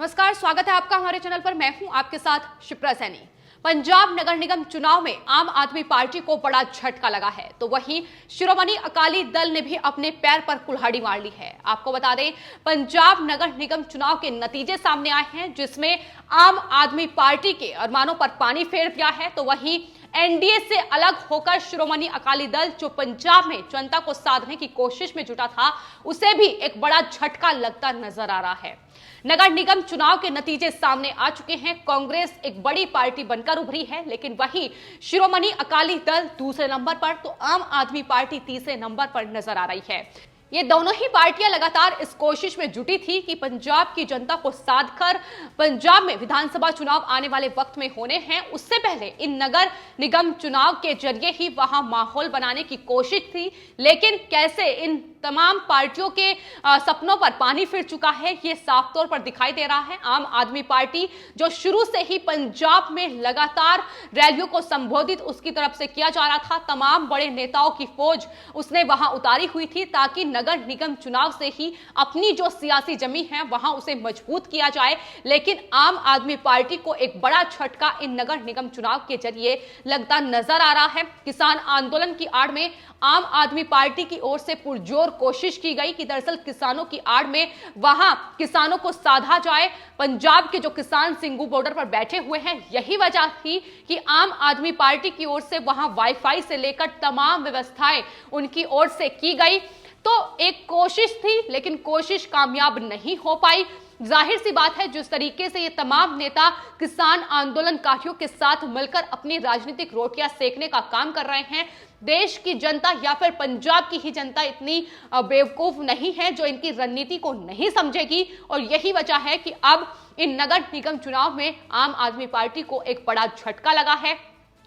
नमस्कार, स्वागत है आपका हमारे चैनल पर। मैं हूं आपके साथ शिप्रा सैनी। पंजाब नगर निगम चुनाव में आम आदमी पार्टी को बड़ा झटका लगा है, तो वहीं शिरोमणि अकाली दल ने भी अपने पैर पर कुल्हाड़ी मार ली है। आपको बता दें, पंजाब नगर निगम चुनाव के नतीजे सामने आए हैं, जिसमें आम आदमी पार्टी के अरमानों पर पानी फेर दिया है। तो वहीं एनडीए से अलग होकर शिरोमणि अकाली दल जो पंजाब में जनता को साधने की कोशिश में जुटा था, उसे भी एक बड़ा झटका लगता नजर आ रहा है। नगर निगम चुनाव के नतीजे सामने आ चुके हैं। कांग्रेस एक बड़ी पार्टी बनकर उभरी है, लेकिन वहीं शिरोमणि अकाली दल दूसरे नंबर पर, तो आम आदमी पार्टी तीसरे नंबर पर नजर आ रही है। ये दोनों ही पार्टियां लगातार इस कोशिश में जुटी थी कि पंजाब की जनता को साधकर पंजाब में विधानसभा चुनाव आने वाले वक्त में होने हैं, उससे पहले इन नगर निगम चुनाव के जरिए ही वहां माहौल बनाने की कोशिश थी। लेकिन कैसे इन तमाम पार्टियों के सपनों पर पानी फिर चुका है, ये साफ तौर पर दिखाई दे रहा है। आम आदमी पार्टी जो शुरू से ही पंजाब में लगातार रैलियों को संबोधित उसकी तरफ से किया जा रहा था, तमाम बड़े नेताओं की फौज उसने वहां उतारी हुई थी ताकि नगर निगम चुनाव से ही अपनी जो सियासी जमी है वहां उसे मजबूत किया जाए। लेकिन आम आदमी पार्टी को एक बड़ा झटका इन नगर निगम चुनाव के जरिए लगता नजर आ रहा है। किसान आंदोलन की आड़ में आम आदमी पार्टी की ओर से पुरजोर कोशिश की गई कि दरअसल किसानों की आड़ में वहां किसानों को साधा जाए। पंजाब के जो किसान सिंघू बॉर्डर पर बैठे हुए हैं, यही वजह थी कि आम आदमी पार्टी की ओर से वहां वाईफाई से लेकर तमाम व्यवस्थाएं उनकी ओर से की गई। तो एक कोशिश थी, लेकिन कोशिश कामयाब नहीं हो पाई। जाहिर सी बात है, जिस तरीके से ये तमाम नेता किसान आंदोलनकारियों के साथ मिलकर अपनी राजनीतिक रोटियां सेकने का काम कर रहे हैं, देश की जनता या फिर पंजाब की ही जनता इतनी बेवकूफ नहीं है जो इनकी रणनीति को नहीं समझेगी। और यही वजह है कि अब इन नगर निगम चुनाव में आम आदमी पार्टी को एक बड़ा झटका लगा है।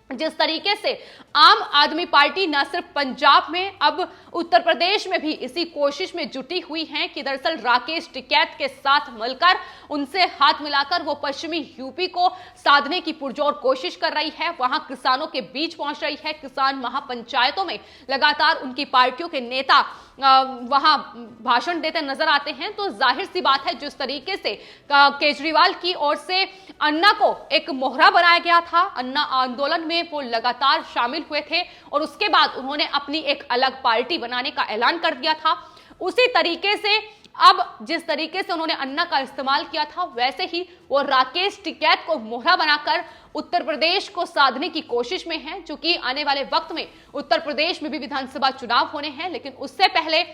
जिस तरीके से आम आदमी पार्टी न सिर्फ पंजाब में, अब उत्तर प्रदेश में भी इसी कोशिश में जुटी हुई है कि दरअसल राकेश टिकैत के साथ मिलकर उनसे हाथ मिलाकर वो पश्चिमी यूपी को साधने की पुरजोर कोशिश कर रही है। वहां किसानों के बीच पहुंच रही है। किसान महापंचायतों में लगातार उनकी पार्टियों के नेता वहां भाषण देते नजर आते हैं। तो जाहिर सी बात है, जिस तरीके से केजरीवाल की ओर से अन्ना को एक मोहरा बनाया गया था, अन्ना आंदोलन में वो लगातार शामिल हुए थे और उसके बाद उन्होंने अपनी एक अलग पार्टी बनाने का ऐलान कर दिया था। उसी तरीके से अब जिस तरीके से उन्होंने अन्ना का इस्तेमाल किया था, वैसे ही वो राकेश टिकैत को मोहरा बनाकर उत्तर प्रदेश को साधने की कोशिश में है, जो कि आने वाले वक्त में उत्तर प्रदेश में भी विधानसभा चुनाव होने हैं। लेकिन उससे पहले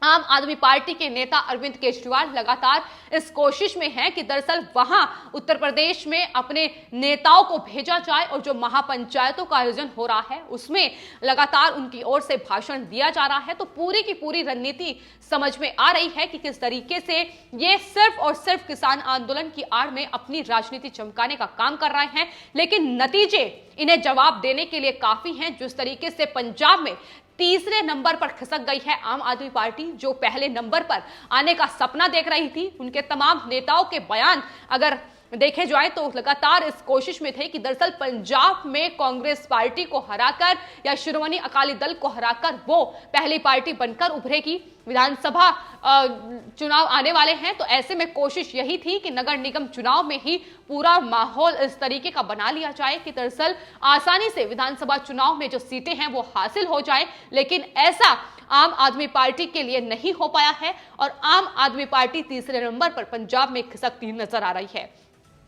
आम आदमी पार्टी के नेता अरविंद केजरीवाल लगातार इस कोशिश में है कि दरअसल वहां उत्तर प्रदेश में अपने नेताओं को भेजा जाए और जो महापंचायतों का आयोजन हो रहा है उसमें लगातार उनकी ओर से भाषण दिया जा रहा है। तो पूरी की पूरी रणनीति समझ में आ रही है कि किस तरीके से ये सिर्फ और सिर्फ किसान आंदोलन की आड़ में अपनी राजनीति चमकाने का काम कर रहे हैं। लेकिन नतीजे इन्हें जवाब देने के लिए काफी हैं। जिस तरीके से पंजाब में तीसरे नंबर पर खिसक गई है आम आदमी पार्टी, जो पहले नंबर पर आने का सपना देख रही थी, उनके तमाम नेताओं के बयान अगर देखे जाए तो लगातार इस कोशिश में थे कि दरअसल पंजाब में कांग्रेस पार्टी को हराकर या शिरोमणि अकाली दल को हराकर वो पहली पार्टी बनकर उभरेगी। विधानसभा चुनाव आने वाले हैं, तो ऐसे में कोशिश यही थी कि नगर निगम चुनाव में ही पूरा माहौल इस तरीके का बना लिया जाए कि दरअसल आसानी से विधानसभा चुनाव में जो सीटें हैं वो हासिल हो जाए। लेकिन ऐसा आम आदमी पार्टी के लिए नहीं हो पाया है और आम आदमी पार्टी तीसरे नंबर पर पंजाब में खिसकती नजर आ रही है।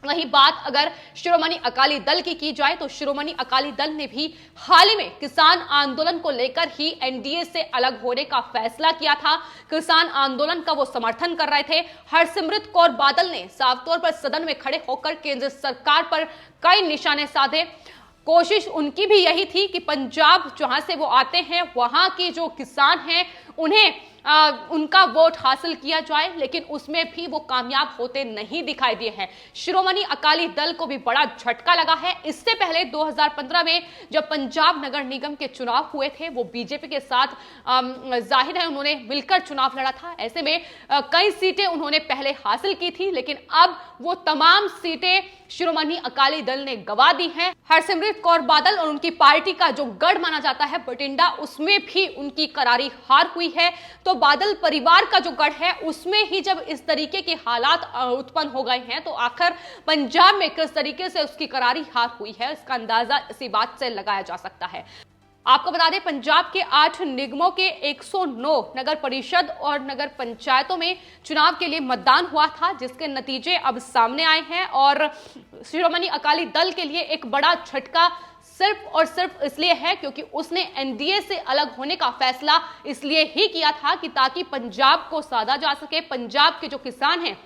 वही बात अगर शिरोमणि अकाली दल की जाए तो शिरोमणि अकाली दल ने भी हाल ही में किसान आंदोलन को लेकर ही एनडीए से अलग होने का फैसला किया था। किसान आंदोलन का वो समर्थन कर रहे थे। हरसिमरत कौर बादल ने साफ तौर पर सदन में खड़े होकर केंद्र सरकार पर कई निशाने साधे। कोशिश उनकी भी यही थी कि पंजाब जहां से वो आते हैं वहां के जो किसान हैं उन्हें उनका वोट हासिल किया जाए, लेकिन उसमें भी वो कामयाब होते नहीं दिखाई दिए हैं। शिरोमणि अकाली दल को भी बड़ा झटका लगा है। इससे पहले 2015 में जब पंजाब नगर निगम के चुनाव हुए थे, वो बीजेपी के साथ जाहिर है उन्होंने मिलकर चुनाव लड़ा था। ऐसे में कई सीटें उन्होंने पहले हासिल की थी, लेकिन अब वो तमाम सीटें शिरोमणि अकाली दल ने गंवा दी हैं। हरसिमरत कौर बादल और उनकी पार्टी का जो गढ़ माना जाता है बठिंडा, उसमें भी उनकी करारी हार हुई है। तो जो बादल परिवार का जो गढ़ है उसमें ही जब इस तरीके के हालात उत्पन्न हो गए हैं तो आखिर पंजाब में किस तरीके से उसकी करारी हार हुई है, इसका अंदाजा इसी बात से लगाया जा सकता है। आपको बता दें, पंजाब के 8 निगमों के 109 नगर परिषद और नगर पंचायतों में चुनाव के लिए मतदान हुआ था, जिसके नतीजे अब सामने आए हैं और शिरोमणि अकाली दल के लिए एक बड़ा झटका सिर्फ और सिर्फ इसलिए है क्योंकि उसने एनडीए से अलग होने का फैसला इसलिए ही किया था कि ताकि पंजाब को साधा जा सके। पंजाब के जो किसान हैं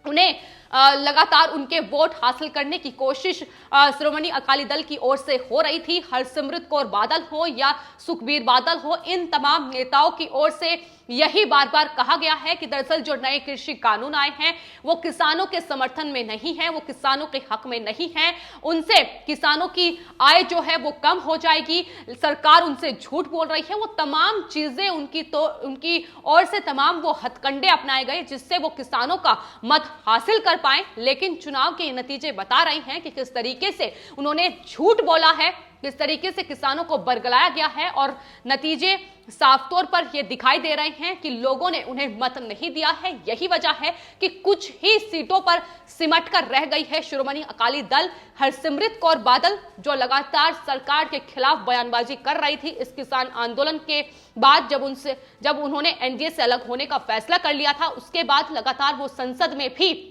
उन्हें लगातार उनके वोट हासिल करने की कोशिश शिरोमणि अकाली दल की ओर से हो रही थी। हरसिमरत कौर बादल हो या सुखबीर बादल हो, इन तमाम नेताओं की ओर से यही बार बार कहा गया है कि दरअसल जो नए कृषि कानून आए हैं वो किसानों के समर्थन में नहीं है, वो किसानों के हक में नहीं है, उनसे किसानों की आय जो है वो कम हो जाएगी, सरकार उनसे झूठ बोल रही है। वो तमाम चीजें उनकी ओर से तमाम वो हथकंडे अपनाए गए जिससे वो किसानों का मत हासिल कर पाए। लेकिन चुनाव के नतीजे बता रहे हैं कि किस तरीके से उन्होंने झूठ बोला है, किस तरीके से किसानों को बरगलाया गया है और नतीजे साफ तौर पर यह दिखाई दे रहे हैं कि लोगों ने उन्हें मत नहीं दिया है। यही वजह है कि कुछ ही सीटों पर सिमट कर रह गई है शिरोमणि अकाली दल। हरसिमरत कौर बादल जो लगातार सरकार के खिलाफ बयानबाजी कर रही थी इस किसान आंदोलन के बाद, जब उन्होंने एनडीए से अलग होने का फैसला कर लिया था, उसके बाद लगातार वो संसद में भी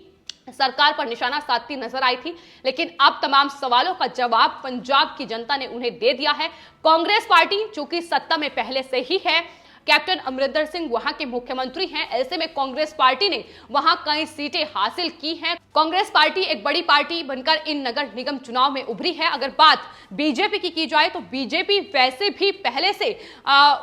सरकार पर निशाना साधती नजर आई थी। लेकिन अब तमाम सवालों का जवाब पंजाब की जनता ने उन्हें दे दिया है। कांग्रेस पार्टी चूंकि सत्ता में पहले से ही है, कैप्टन अमरिंदर सिंह वहां के मुख्यमंत्री हैं, ऐसे में कांग्रेस पार्टी ने वहां कई सीटें हासिल की हैं। कांग्रेस पार्टी एक बड़ी पार्टी बनकर इन नगर निगम चुनाव में उभरी है। अगर बात बीजेपी की जाए तो बीजेपी वैसे भी पहले से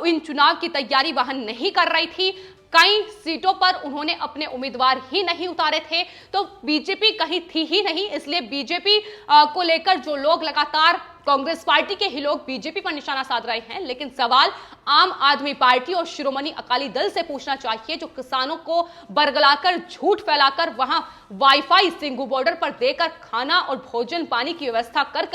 इन चुनाव की तैयारी वहां नहीं कर रही थी। कई सीटों पर उन्होंने अपने उम्मीदवार ही नहीं उतारे थे, तो बीजेपी कहीं थी ही नहीं। इसलिए बीजेपी को लेकर जो लोग लगातार कांग्रेस पार्टी के ही लोग बीजेपी पर निशाना साध रहे हैं, लेकिन सवाल आम आदमी पार्टी और शिरोमणि अकाली दल से पूछना चाहिए जो किसानों को बरगलाकर झूठ फैलाकर वहां वाईफाई सिंघू बॉर्डर पर देकर खाना और भोजन पानी की व्यवस्था कर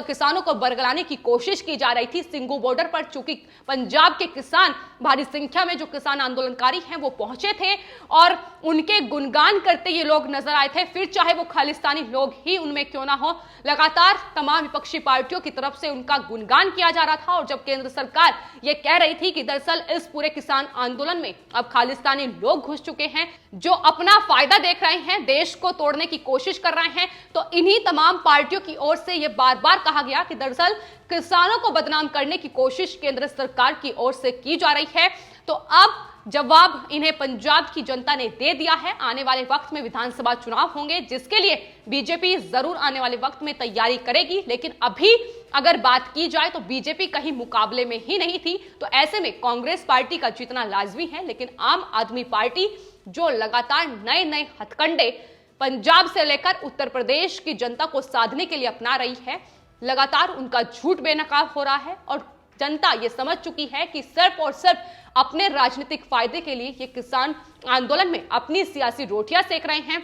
किसानों को बरगलाने की कोशिश की जा रही थी। सिंघू बॉर्डर पर चूंकि पंजाब के किसान भारी संख्या में जो किसान आंदोलनकारी हैं वो पहुंचे थे और उनके गुणगान करते ये लोग नजर आए थे, फिर चाहे वो खालिस्तानी लोग ही उनमें क्यों ना हो। लगातार तमाम विपक्षी पार्टियों की तरफ से उनका गुणगान किया जा रहा था और जब केंद्र सरकार ये कह रही थी कि दरअसल इस पूरे किसान आंदोलन में अब खालिस्तानी लोग घुस चुके हैं जो अपना फायदा देख रहे हैं, देश को तोड़ने की कोशिश कर रहे हैं, तो इन्हीं तमाम पार्टियों की ओर से यह बार बार कहा गया कि दरअसल किसानों को बदनाम करने की कोशिश केंद्र सरकार की ओर से की जा रही है। तो अब जवाब इन्हें पंजाब की जनता ने दे दिया है। आने वाले वक्त में विधानसभा चुनाव होंगे जिसके लिए बीजेपी जरूर आने वाले वक्त में तैयारी करेगी, लेकिन अभी अगर बात की जाए तो बीजेपी कहीं मुकाबले में ही नहीं थी। तो ऐसे में कांग्रेस पार्टी का जीतना लाजमी है, लेकिन आम आदमी पार्टी जो लगातार नए नए हथकंडे पंजाब से लेकर उत्तर प्रदेश की जनता को साधने के लिए अपना रही है, लगातार उनका झूठ बेनकाब हो रहा है और जनता ये समझ चुकी है कि सिर्फ और सिर्फ अपने राजनीतिक फायदे के लिए ये किसान आंदोलन में अपनी सियासी रोटियां सेक रहे हैं।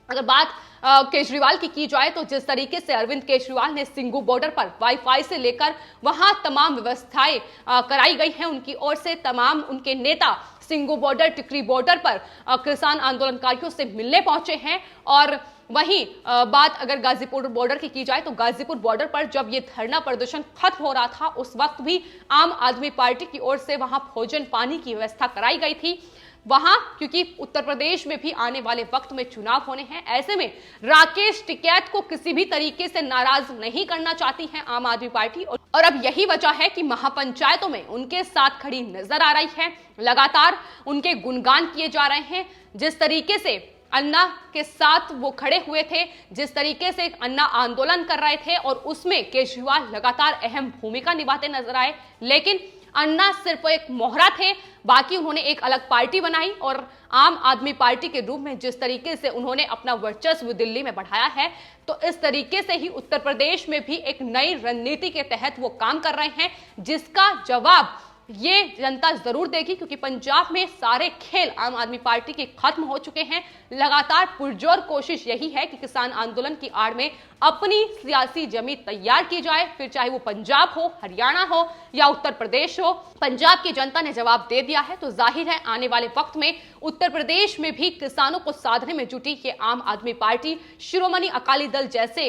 अगर बात केजरीवाल की जाए तो जिस तरीके से अरविंद केजरीवाल ने सिंघू बॉर्डर पर वाईफाई से लेकर वहां तमाम व्यवस्थाएं कराई गई हैं उनकी ओर से, तमाम उनके नेता सिंघू बॉर्डर टिकरी बॉर्डर पर किसान आंदोलनकारियों से मिलने पहुंचे हैं। और वहीं बात अगर गाजीपुर बॉर्डर की जाए तो गाजीपुर बॉर्डर पर जब ये धरना प्रदर्शन खत्म हो रहा था उस वक्त भी आम आदमी पार्टी की ओर से वहां भोजन पानी की व्यवस्था कराई गई थी। वहां क्योंकि उत्तर प्रदेश में भी आने वाले वक्त में चुनाव होने हैं, ऐसे में राकेश टिकैत को किसी भी तरीके से नाराज नहीं करना चाहती है आम आदमी पार्टी और अब यही वजह है कि महापंचायतों में उनके साथ खड़ी नजर आ रही है। लगातार उनके गुणगान किए जा रहे हैं। जिस तरीके से अन्ना के साथ वो खड़े हुए थे, जिस तरीके से अन्ना आंदोलन कर रहे थे और उसमें केजरीवाल लगातार अहम भूमिका निभाते नजर आए, लेकिन अन्ना सिर्फ एक मोहरा थे, बाकी उन्होंने एक अलग पार्टी बनाई और आम आदमी पार्टी के रूप में जिस तरीके से उन्होंने अपना वर्चस्व दिल्ली में बढ़ाया है, तो इस तरीके से ही उत्तर प्रदेश में भी एक नई रणनीति के तहत वो काम कर रहे हैं, जिसका जवाब ये जनता जरूर देगी क्योंकि पंजाब में सारे खेल आम आदमी पार्टी के खत्म हो चुके हैं। लगातार पुरजोर कोशिश यही है कि किसान आंदोलन की आड़ में अपनी सियासी जमी तैयार की जाए, फिर चाहे वो पंजाब हो, हरियाणा हो या उत्तर प्रदेश हो। पंजाब की जनता ने जवाब दे दिया है, तो जाहिर है आने वाले वक्त में उत्तर प्रदेश में भी किसानों को साधने में जुटी ये आम आदमी पार्टी, शिरोमणि अकाली दल जैसे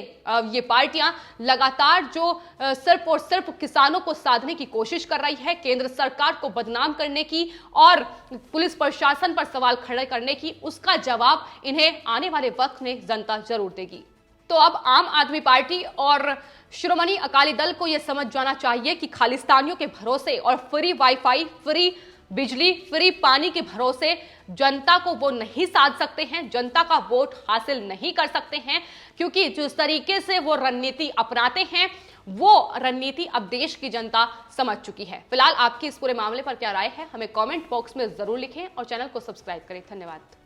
ये पार्टियां लगातार जो सिर्फ और सिर्फ किसानों को साधने की कोशिश कर रही है, केंद्र सरकार को बदनाम करने की और पुलिस प्रशासन पर सवाल खड़े करने की, उसका जवाब इन्हें आने वाले वक्त में जनता जरूर देगी। तो अब आम आदमी पार्टी और शिरोमणि अकाली दल को यह समझ जाना चाहिए कि खालिस्तानियों के भरोसे और फ्री वाईफाई, फ्री बिजली, फ्री पानी के भरोसे जनता को वो नहीं साध सकते हैं, जनता का वोट हासिल नहीं कर सकते हैं, क्योंकि जिस तरीके से वो रणनीति अपनाते हैं वो रणनीति अब देश की जनता समझ चुकी है। फिलहाल आपकी इस पूरे मामले पर क्या राय है, हमें कमेंट बॉक्स में जरूर लिखें और चैनल को सब्सक्राइब करें। धन्यवाद।